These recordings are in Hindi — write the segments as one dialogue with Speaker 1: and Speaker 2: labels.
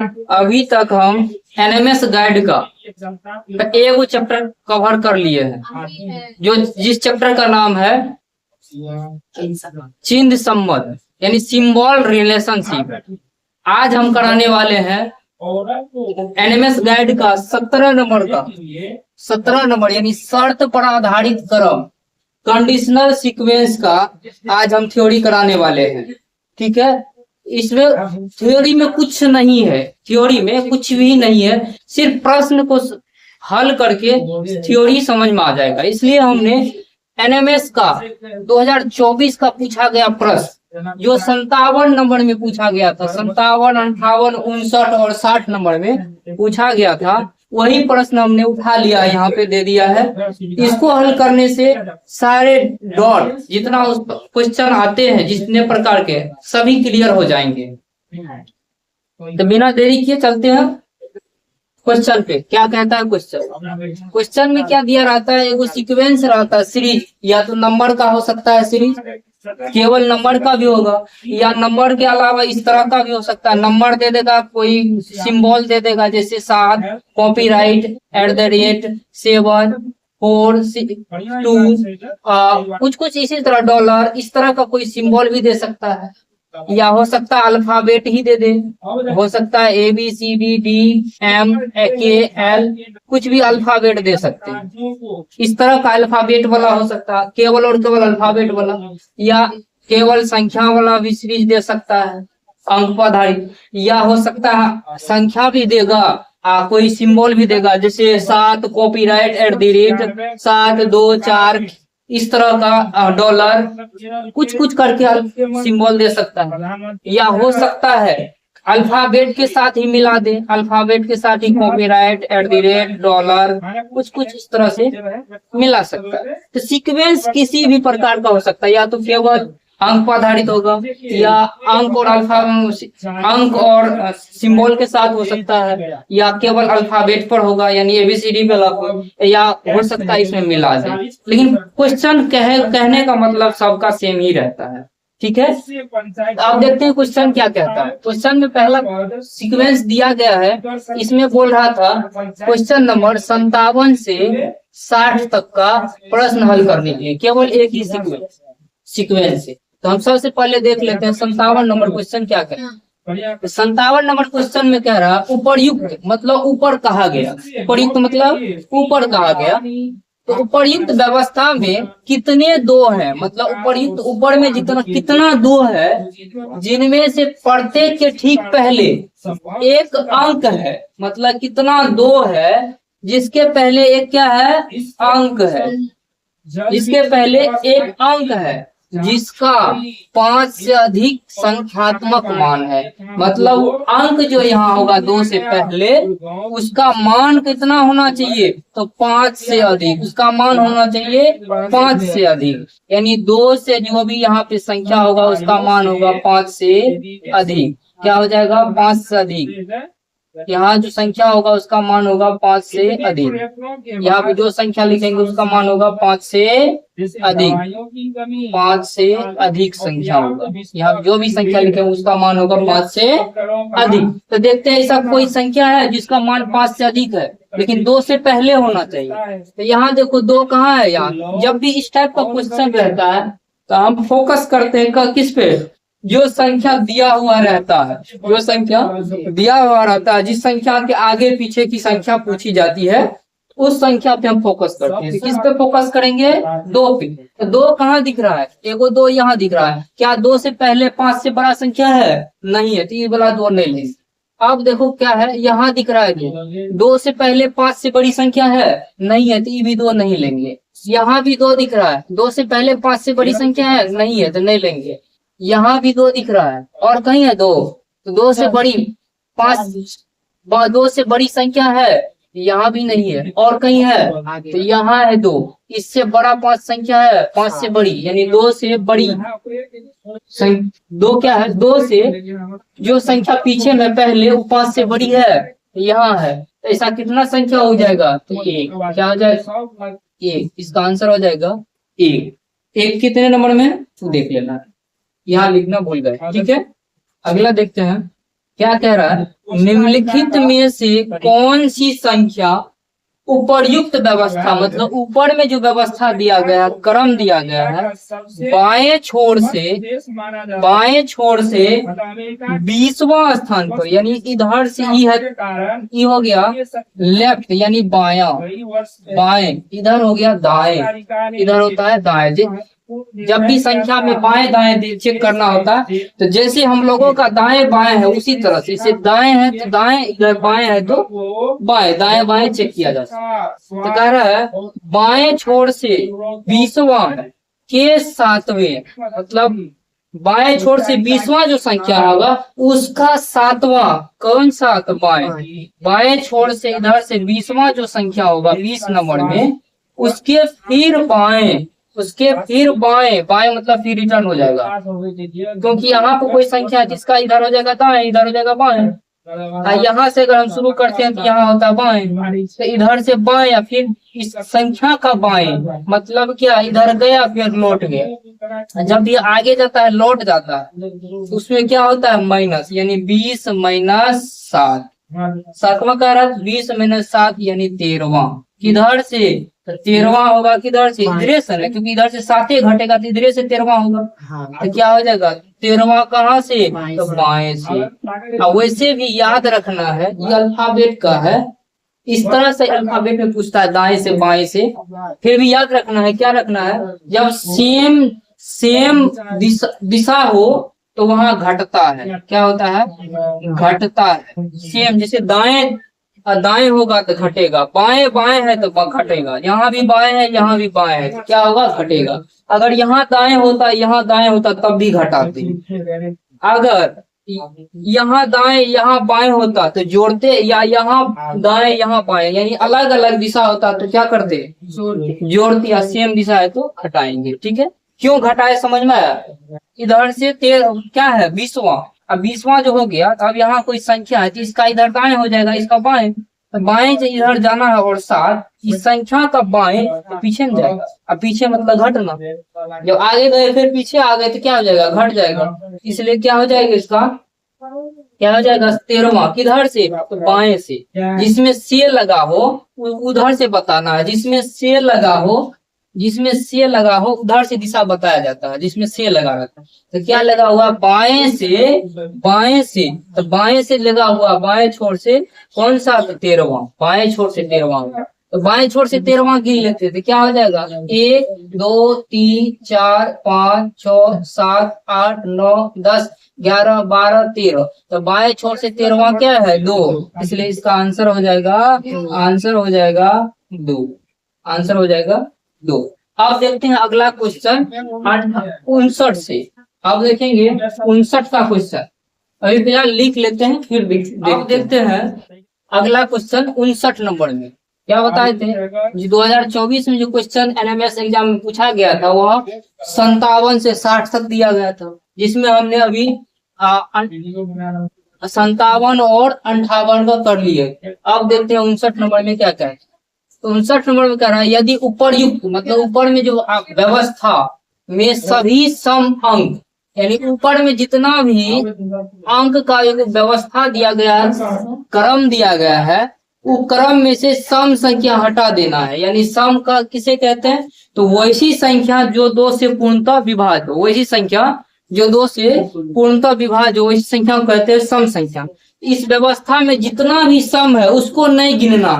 Speaker 1: अभी तक हम एनएमएस गाइड का एक चैप्टर कवर कर लिए हैं, जो जिस चैप्टर का नाम है चिन्ह संबंध यानी सिंबल रिलेशनशिप। आज हम कराने वाले हैं एनएमएस गाइड का 17 नंबर यानी शर्त पर आधारित क्रम कंडीशनल सीक्वेंस का आज हम थ्योरी कराने वाले हैं। ठीक है, इसमें थ्योरी में कुछ नहीं है, थ्योरी में कुछ भी नहीं है, सिर्फ प्रश्न को हल करके थ्योरी समझ में आ जाएगा। इसलिए हमने एनएमएस का 2024 का पूछा गया प्रश्न जो 57 नंबर में पूछा गया था, 57, 58, 59 और 60 नंबर में पूछा गया था, वही प्रश्न हमने उठा लिया, यहाँ पे दे दिया है। इसको हल करने से सारे डॉट जितना उस क्वेश्चन आते हैं जितने प्रकार के सभी क्लियर हो जाएंगे। तो बिना देरी किए चलते हैं क्वेश्चन पे। क्या कहता है क्वेश्चन में क्या दिया रहता है, एगो सीक्वेंस रहता है, सीरीज, या तो नंबर का हो सकता है सीरीज, केवल नंबर का भी होगा, या नंबर के अलावा इस तरह का भी हो सकता है, नंबर दे देगा, कोई सिंबल दे देगा, जैसे 7, कॉपीराइट, @7, 4, 2, कुछ इसी तरह, $, इस तरह का कोई सिंबल भी दे सकता है, या हो सकता है अल्फाबेट ही दे दे, हो सकता है ABCDDMKL, कुछ भी अल्फाबेट दे सकते हैं। इस तरह का अल्फाबेट वाला हो सकता है, केवल और केवल अल्फाबेट वाला, या केवल संख्या वाला भी सीरीज दे सकता है अंक पर आधारित, या हो सकता है संख्या भी देगा, कोई सिंबल भी देगा, जैसे 7, कॉपीराइट, @7, 2, 4, इस तरह का $, कुछ करके सिंबल दे सकता है, या हो सकता है अल्फाबेट के साथ ही मिला दे, अल्फाबेट के साथ ही कॉपीराइट, $, कुछ इस तरह से मिला सकता है। तो सीक्वेंस किसी भी प्रकार का हो सकता है, या तो केवल अंक पर आधारित होगा, या अंक और सिंबल के साथ हो सकता है, या केवल अल्फाबेट पर होगा यानी ABCD पे, या हो सकता है इसमें मिला दे। लेकिन क्वेश्चन कहने का मतलब सबका सेम ही रहता है। ठीक है, आप देखते हैं क्वेश्चन क्या कहता है। क्वेश्चन में पहला सीक्वेंस दिया गया है, इसमें बोल रहा था क्वेश्चन नंबर 57 से 60 तक का प्रश्न हल करने के लिए केवल एक ही सीक्वेंस से। तो हम सबसे पहले देख लेते हैं 57 नंबर क्वेश्चन क्या कहता है। 57 नंबर क्वेश्चन में कह रहा उपर्युक्त मतलब ऊपर कहा गया, उपर्युक्त मतलब ऊपर कहा गया, तो उपर्युक्त व्यवस्था में कितने 2 हैं, मतलब उपर्युक्त ऊपर में कितना 2 है, जिनमें से प्रत्येक के ठीक पहले एक अंक है, मतलब कितना 2 है जिसके पहले एक क्या है, अंक है, जिसके पहले एक अंक है जिसका 5 से अधिक संख्यात्मक मान है, मतलब अंक जो यहाँ होगा 2 से पहले उसका मान कितना होना चाहिए, तो 5 से अधिक, उसका मान होना चाहिए 5 से अधिक, यानी 2 से जो भी यहाँ पे संख्या होगा उसका मान होगा 5 से अधिक। क्या हो जाएगा, 5 से अधिक, यहाँ जो संख्या होगा उसका मान होगा 5 से अधिक, यहाँ पे जो संख्या लिखेंगे उसका मान होगा 5 से अधिक, 5 से अधिक संख्या होगा, यहाँ जो भी संख्या लिखेंगे उसका मान होगा 5 से अधिक। तो देखते हैं ऐसा कोई संख्या है जिसका मान 5 से अधिक है लेकिन 2 से पहले होना चाहिए। तो यहाँ देखो 2 कहाँ है, यहाँ जब भी इस टाइप का क्वेश्चन रहता है तो हम फोकस करते हैं किस पे, जो संख्या दिया हुआ रहता है, जो संख्या दिया हुआ रहता है, जिस संख्या के आगे पीछे की संख्या पूछी जाती है उस संख्या पे हम फोकस करते हैं। किस पे फोकस करेंगे, 2 पे। तो 2 कहाँ दिख रहा है, एगो 2 यहाँ दिख रहा है, क्या 2 से पहले 5 से बड़ा संख्या है, नहीं है, तो ये वाला 2 नहीं लेंगे। अब देखो क्या है, यहाँ दिख रहा है 2 से पहले 5 से बड़ी संख्या है, नहीं है, तो ये भी 2 नहीं लेंगे। यहाँ भी 2 दिख रहा है, 2 से पहले 5 से बड़ी संख्या है, नहीं है, तो नहीं लेंगे। यहाँ भी 2 दिख रहा है, और कहीं है 2, तो 2 से बड़ी 2 से बड़ी संख्या है, यहाँ भी नहीं है, और कहीं है, तो यहाँ है 2, इससे बड़ा 5 संख्या है, 5 से बड़ी, यानी 2 से बड़ी 2 क्या है, 2 से जो संख्या पीछे में पहले वो 5 से बड़ी है, यहाँ है, तो ऐसा कितना संख्या हो जाएगा, तो 1, क्या हो जाएगा 1, इसका आंसर हो जाएगा 1। 1 कितने नंबर में देख लेना, यहाँ लिखना भूल गए। ठीक है, अगला देखते हैं क्या कह रहा है, निम्नलिखित में से कौन सी संख्या उपर्युक्त व्यवस्था, मतलब ऊपर में जो व्यवस्था दिया गया है, क्रम दिया गया है, बाएं छोर से 20वां स्थान पर, यानी इधर से ई है, ई हो गया लेफ्ट यानी बायां, बाएं इधर हो गया दाएं, इधर होता है दाएं। जब भी संख्या में बाएं दाएं चेक करना होता है, तो जैसे हम लोगों का दाएं बाएं है उसी तरह से इसे दाएं है तो दाएं, इधर बाएं है तो बाएं, दाएं बाएं चेक किया जाता है। तो कह रहा है बाएं छोर से 20वां के 7वें, मतलब बाएं छोर से 20वां जो संख्या होगा उसका 7वां, कौन सा, तो बाएं छोर से इधर से 20वां जो संख्या होगा 20 नंबर में, उसके फिर बाएं, बाएं मतलब फिर रिटर्न हो जाएगा, क्योंकि यहाँ पर कोई संख्या जिसका इधर हो जाएगा दाएं, इधर हो जाएगा बाएं। यहाँ से अगर हम शुरू करते हैं तो यहाँ होता है बाएं, तो इधर से बाएं या फिर इस संख्या का बाएं, मतलब क्या, इधर गया फिर लौट गया। जब ये आगे जाता है लौट जाता है तो उसमें क्या होता है माइनस, यानी 20 माइनस 7, 7वां कह रहा है 20 माइनस 7 यानी 13वां, किधर से, तो 13वां होगा किधर से, इधर से ना, क्योंकि इधर से 7 घटेगा तो इधर से 13वां होगा। तो क्या हो जाएगा 13वां कहाँ से, तो बाएं से। अब वैसे भी याद रखना है ये अल्फाबेट का है, इस तरह से अल्फाबेट में पूछता है दाएं से बाएं से, फिर भी याद रखना है, क्या रखना है, जब सेम दिशा हो तो वहां घटता है, क्या होता है, घटता है। सेम जैसे दाएं होगा तो घटेगा, बाएं बाएं है तो घटेगा, यहाँ भी बाएं है यहाँ भी बाएं है तो क्या होगा, घटेगा। अगर यहाँ दाएं होता तब भी घटाते, अगर यहाँ दाएं यहाँ बाएं होता तो जोड़ते, या यहाँ दाएं यहाँ बाएं यानी अलग अलग दिशा होता तो क्या करते, जोड़ते, या सेम दिशा है तो घटाएंगे। ठीक है, क्यों घटाए समझ में आया। इधर से क्या है 20वां, अब 20वां जो हो गया तो अब यहाँ कोई संख्या है तो इसका इधर दाएं हो जाएगा, इसका बाएं, तो बाएं से इधर जाना है और 7 इस संख्या का बाएं तो पीछे में जाएगा, अब पीछे मतलब घटना, जब आगे गए फिर पीछे आ गए तो क्या हो जाएगा, घट जाएगा, इसलिए क्या हो जाएगा, इसका क्या हो जाएगा 13वां, किधर से, तो बाएं से। जिसमें से लगा हो उधर से बताना है, जिसमें से लगा हो उधर से दिशा बताया जाता है, जिसमें से लगा रहता है। तो क्या लगा हुआ, बाएं से, तो बाएं से लगा हुआ, बाएं छोर से कौन सा, तो 13वां, बाएं छोर से 13वां, तो बाएं छोर से 13वां गिन लेते तो क्या हो जाएगा, 1 2 3 4 5 6 7 8 9 10 11 12 13, तो बाएं छोर से 13वां क्या है, 2, इसलिए इसका आंसर हो जाएगा 2। अब देखते हैं अगला क्वेश्चन 59 से। अब देखेंगे 59 का क्वेश्चन, अभी फिलहाल लिख लेते हैं फिर देखते हैं अगला क्वेश्चन 59 नंबर में क्या बताए थे। 2024 में जो क्वेश्चन एनएमएस एग्जाम में पूछा गया था वह 57 से 60 तक दिया गया था, जिसमें हमने अभी 57 और 58 का कर लिए। अब देखते हैं 59 नंबर में क्या क्या है। तो 59 नंबर में कह रहा है यदि उपरयुक्त मतलब ऊपर में जो व्यवस्था में सभी सम अंक, यानी ऊपर में जितना भी अंक का एक व्यवस्था दिया गया है, क्रम दिया गया है, वो क्रम में से सम संख्या हटा देना है। यानी सम का किसे कहते हैं, तो वैसी संख्या जो 2 से पूर्णतः विभाज्य हो, वैसी संख्या जो 2 से पूर्णतः विभाज्य हो, वैसी संख्या को कहते हैं सम संख्या। इस व्यवस्था में जितना भी सम है उसको नहीं गिनना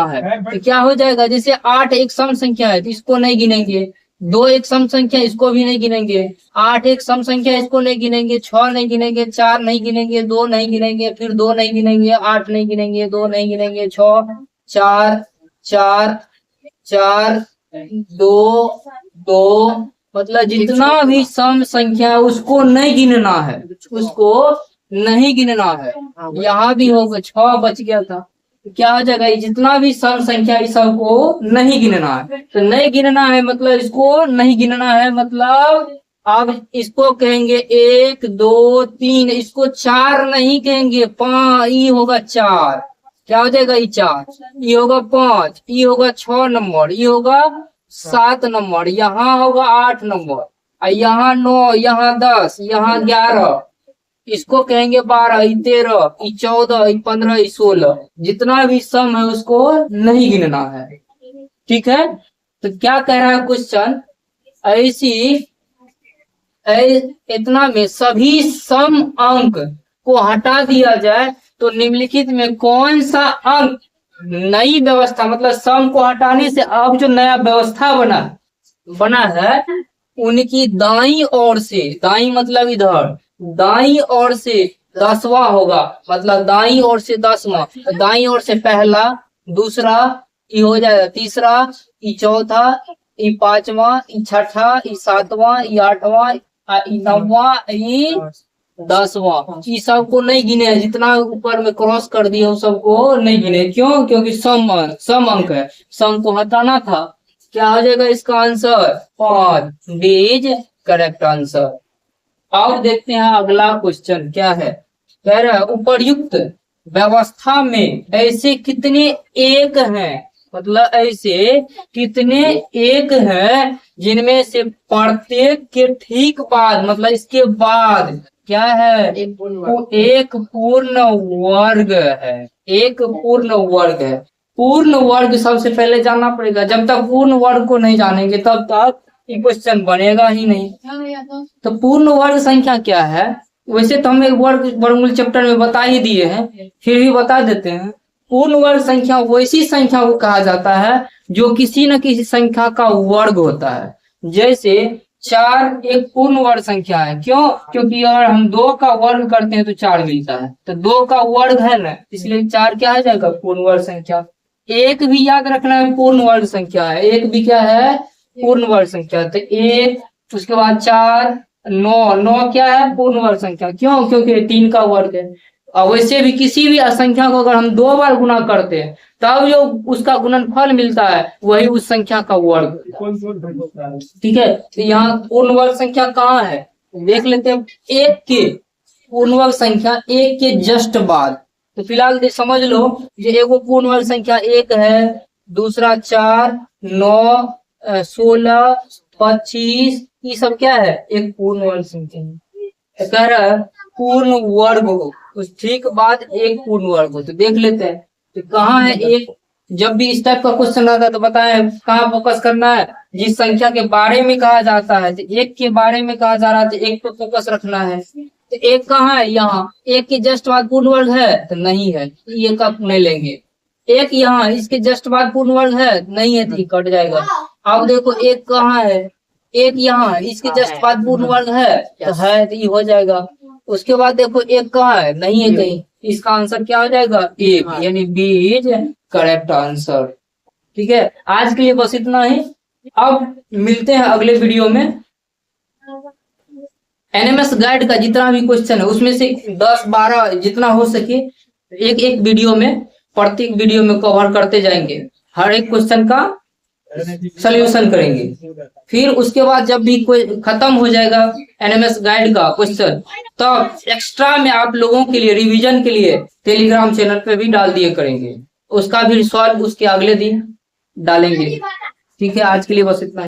Speaker 1: है, तो क्या हो जाएगा, जैसे 8 एक सम संख्या है तो इसको नहीं गिनेंगे, 2 एक सम संख्या इसको भी नहीं गिनेंगे, 8 एक सम संख्या इसको नहीं गिनेंगे, 6 नहीं गिनेंगे, 4 नहीं गिनेंगे, 2 नहीं गिनेंगे, फिर 2 नहीं गिनेंगे, 8 नहीं गिनेंगे, 2 नहीं गिनेंगे, 6 4 4 4 2 2, मतलब जितना भी सम संख्या उसको नहीं गिनना है, यहाँ भी होगा 6 बच गया था, क्या हो जाएगा, जितना भी सम संख्या इस सबको नहीं गिनना है। तो नहीं गिनना है मतलब इसको नहीं गिनना है, मतलब अब इसको कहेंगे 1 2 3, इसको 4 नहीं कहेंगे, 5, ई होगा 4, क्या हो जाएगा, ई 4, ई होगा 5, ई होगा 6 नंबर, ई होगा 7 नंबर, यहाँ होगा 8 नंबर, यहाँ 9, यहाँ 10, यहाँ 11, इसको कहेंगे 12, 13, 14, 15, 16। जितना भी सम है उसको नहीं गिनना है। ठीक है, तो क्या कह रहा है क्वेश्चन, ऐसी इतना में सभी सम अंक को हटा दिया जाए तो निम्नलिखित में कौन सा अंक नई व्यवस्था, मतलब सम को हटाने से अब जो नया व्यवस्था बना है उनकी दाई ओर से, दाई मतलब इधर, दाई ओर से 10वां होगा, मतलब दाई ओर से 10वां, दाई ओर से पहला, दूसरा, ये हो जाएगा तीसरा, ये चौथा, ये 5वां, ये छठा, ये 7वां, ये 8वां, ये 9वां, ये 10वां। ये सबको नहीं गिने, जितना ऊपर में क्रॉस कर दिया उस सबको नहीं गिने। क्यों? क्योंकि सम अंक है, सम को हटाना था। क्या हो जाएगा इसका answer? 5, D is correct answer. अब देखते हैं अगला क्वेश्चन क्या है। कह रहा है उपर्युक्त व्यवस्था में ऐसे कितने एक हैं, मतलब ऐसे कितने एक हैं जिनमें से प्रत्येक के ठीक बाद, मतलब इसके बाद क्या है, एक पूर्ण वर्ग है। एक पूर्ण वर्ग है। पूर्ण वर्ग सबसे पहले जानना पड़ेगा। जब तक पूर्ण वर्ग को नहीं जानेंगे तब तक ये क्वेश्चन बनेगा ही नहीं। तो पूर्ण वर्ग संख्या क्या है? वैसे तो हम एक वर्गमूल चैप्टर में बता ही दिए हैं, फिर भी बता देते हैं। पूर्ण वर्ग संख्या वैसी संख्या को कहा जाता है जो किसी न किसी संख्या का वर्ग होता है। जैसे 4 एक पूर्ण वर्ग संख्या है। क्यों? क्योंकि अगर हम 2 का वर्ग करते हैं तो 4 मिलता है, तो 2 का वर्ग है ना, इसलिए 4 क्या आ जाएगा? पूर्ण वर्ग संख्या। एक भी याद रखना है पूर्ण वर्ग संख्या है। एक भी क्या है? पूर्ण वर्ग संख्या। तो 1, उसके बाद 4, 9 क्या है? पूर्ण वर्ग संख्या। क्यों? क्योंकि 3 का वर्ग है। और वैसे भी किसी भी असंख्या को अगर हम 2 बार गुना करते हैं तब जो उसका गुणनफल मिलता है वही उस संख्या का वर्ग। ठीक है, तो यहाँ पूर्ण वर्ग संख्या कहाँ है देख लेते हैं। एक के पूर्ण वर्ग संख्या, एक के जस्ट बाद। तो फिलहाल समझ लो जो एगो पूर्ण वर्ग संख्या 1 है, दूसरा 4, 9, 16, 25, ये सब क्या है? एक पूर्ण वर्ग संख्या है। कह रहा है पूर्ण वर्ग हो, उस ठीक बाद एक पूर्ण वर्ग हो। तो देख लेते हैं तो कहाँ है एक। जब भी इस टाइप का क्वेश्चन आता है तो बताएं कहाँ फोकस करना है। जिस संख्या के बारे में कहा जाता है, तो एक के बारे में कहा जा रहा है तो एक पे फोकस रखना है। तो एक कहाँ है? यहाँ। एक के जस्ट बाद पूर्ण वर्ग है तो नहीं है, ये का नहीं लेंगे। एक यहाँ, इसके जस्ट बाद पूर्ण वर्ग है, नहीं है तो ये कट जाएगा। अब देखो एक कहाँ है? एक यहाँ, इसके जस्ट बाद पूर्ण वर्ग है तो ये हो जाएगा। उसके बाद देखो एक कहाँ है? नहीं है कहीं, इसका आंसर क्या हो जाएगा? 1, यानी बी इज करेक्ट आंसर। ठीक है, आज के लिए बस इतना ही। अब मिलते हैं अगले वीडियो में। एनएमएस गाइड का जितना भी क्वेश्चन है उसमें से 10-12 जितना हो सके एक एक वीडियो में, प्रत्येक वीडियो में कवर करते जाएंगे। हर एक क्वेश्चन का सोल्यूशन करेंगे। फिर उसके बाद जब भी कोई खत्म हो जाएगा एनएमएस गाइड का क्वेश्चन, तब एक्स्ट्रा में आप लोगों के लिए रिवीजन के लिए टेलीग्राम चैनल पे भी डाल दिए करेंगे। उसका भी सॉल्व उसके अगले दिन डालेंगे। ठीक है, आज के लिए बस इतना।